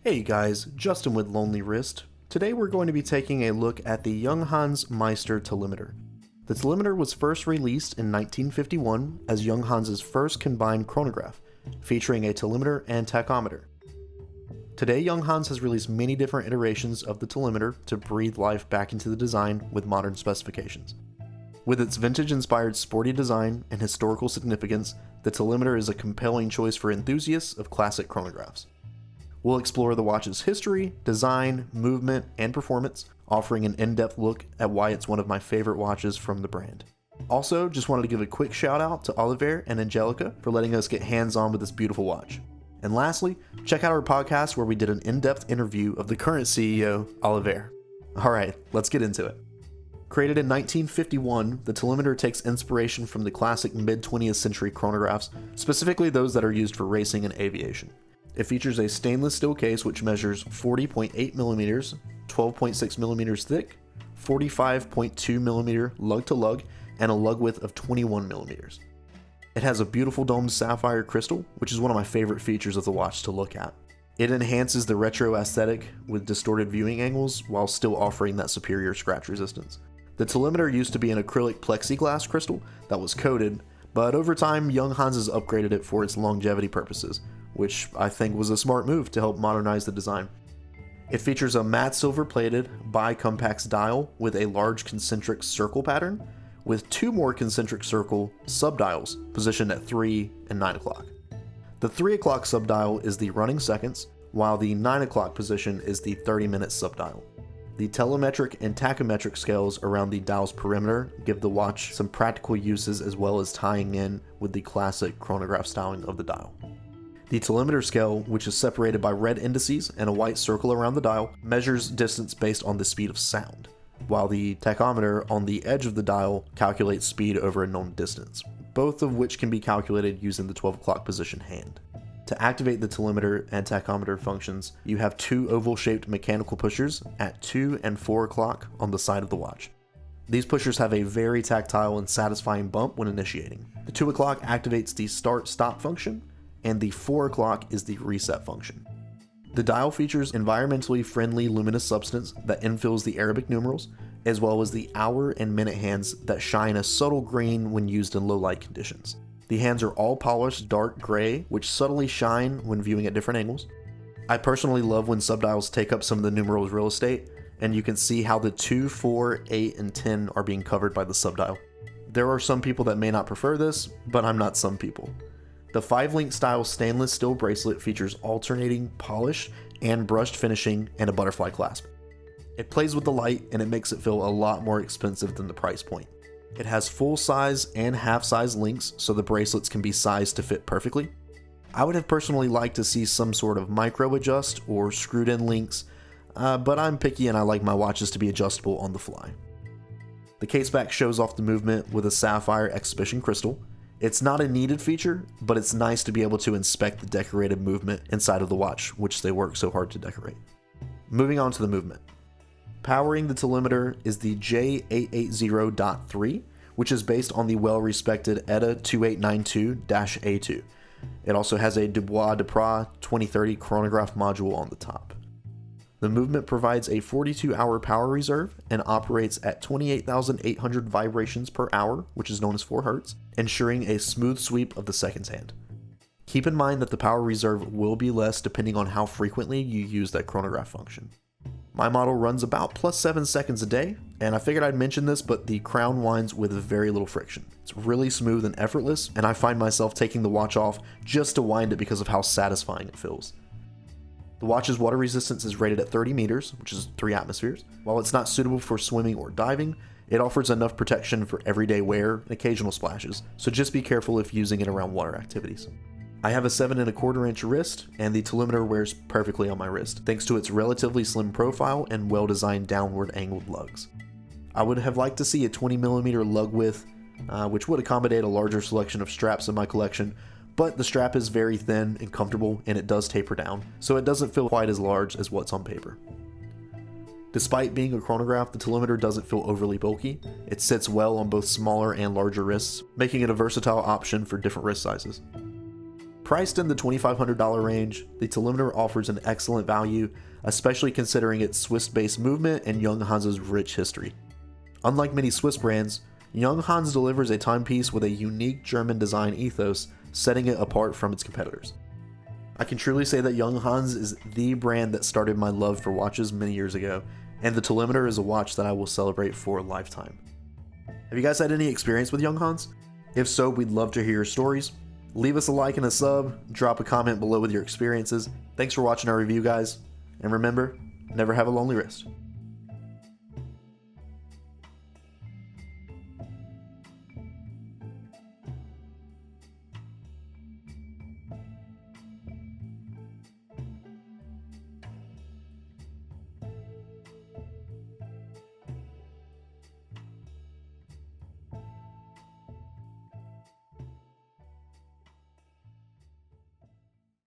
Hey guys, Justin with Lonely Wrist. Today we're going to be taking a look at the Junghans Meister Telemeter. The telemeter was first released in 1951 as Junghans' first combined chronograph, featuring a telemeter and tachometer. Today Junghans has released many different iterations of the telemeter to breathe life back into the design with modern specifications. With its vintage-inspired sporty design and historical significance, the telemeter is a compelling choice for enthusiasts of classic chronographs. We'll explore the watch's history, design, movement, and performance, offering an in-depth look at why it's one of my favorite watches from the brand. Also, just wanted to give a quick shout out to Oliver and Angelica for letting us get hands-on with this beautiful watch. And lastly, check out our podcast where we did an in-depth interview of the current CEO, Oliver. Alright, let's get into it. Created in 1951, the telemeter takes inspiration from the classic mid-20th century chronographs, specifically those that are used for racing and aviation. It features a stainless steel case which measures 40.8 millimeters, 12.6 millimeters thick, 45.2 millimeter lug to lug, and a lug width of 21 millimeters. It has a beautiful domed sapphire crystal, which is one of my favorite features of the watch to look at. It enhances the retro aesthetic with distorted viewing angles while still offering that superior scratch resistance. The telemeter used to be an acrylic plexiglass crystal that was coated, but over time Junghans has upgraded it for its longevity purposes, which I think was a smart move to help modernize the design. It features a matte silver plated bi-compax dial with a large concentric circle pattern, with two more concentric circle subdials positioned at 3 and 9 o'clock. The 3 o'clock subdial is the running seconds, while the 9 o'clock position is the 30-minute subdial. The telemetric and tachometric scales around the dial's perimeter give the watch some practical uses as well as tying in with the classic chronograph styling of the dial. The telemeter scale, which is separated by red indices and a white circle around the dial, measures distance based on the speed of sound, while the tachometer on the edge of the dial calculates speed over a known distance, both of which can be calculated using the 12 o'clock position hand. To activate the telemeter and tachometer functions, you have two oval-shaped mechanical pushers at 2 and 4 o'clock on the side of the watch. These pushers have a very tactile and satisfying bump when initiating. The 2 o'clock activates the start-stop function, and the 4 o'clock is the reset function. The dial features environmentally friendly luminous substance that infills the Arabic numerals, as well as the hour and minute hands that shine a subtle green when used in low light conditions. The hands are all polished dark gray, which subtly shine when viewing at different angles. I personally love when subdials take up some of the numerals real estate, and you can see how the 2, 4, 8, and 10 are being covered by the subdial. There are some people that may not prefer this, but I'm not some people. The 5-link style stainless steel bracelet features alternating polished and brushed finishing and a butterfly clasp. It plays with the light and it makes it feel a lot more expensive than the price point. It has full size and half size links so the bracelets can be sized to fit perfectly. I would have personally liked to see some sort of micro adjust or screwed in links, but I'm picky and I like my watches to be adjustable on the fly. The caseback shows off the movement with a sapphire exhibition crystal. It's not a needed feature, but it's nice to be able to inspect the decorated movement inside of the watch, which they work so hard to decorate. Moving on to the movement. Powering the telemeter is the J880.3, which is based on the well-respected ETA 2892-A2. It also has a Dubois Deprat 2030 chronograph module on the top. The movement provides a 42-hour power reserve and operates at 28,800 vibrations per hour, which is known as 4 Hz, ensuring a smooth sweep of the seconds hand. Keep in mind that the power reserve will be less depending on how frequently you use that chronograph function. My model runs about +7 seconds a day, and I figured I'd mention this, but the crown winds with very little friction. It's really smooth and effortless, and I find myself taking the watch off just to wind it because of how satisfying it feels. The watch's water resistance is rated at 30 meters, which is 3 atmospheres. While it's not suitable for swimming or diving, it offers enough protection for everyday wear and occasional splashes, so just be careful if using it around water activities. I have a 7¼ inch wrist, and the telemeter wears perfectly on my wrist, thanks to its relatively slim profile and well-designed downward angled lugs. I would have liked to see a 20mm lug width, which would accommodate a larger selection of straps in my collection, but the strap is very thin and comfortable and it does taper down, so it doesn't feel quite as large as what's on paper. Despite being a chronograph, the telemeter doesn't feel overly bulky. It sits well on both smaller and larger wrists, making it a versatile option for different wrist sizes. Priced in the $2,500 range, the telemeter offers an excellent value, especially considering its Swiss-based movement and Junghans' rich history. Unlike many Swiss brands, Junghans delivers a timepiece with a unique German design ethos, setting it apart from its competitors. I can truly say that Junghans is the brand that started my love for watches many years ago, and the telemeter is a watch that I will celebrate for a lifetime. Have you guys had any experience with Junghans? If so, we'd love to hear your stories. Leave us a like and a sub, drop a comment below with your experiences. Thanks for watching our review, guys, and remember, never have a lonely wrist.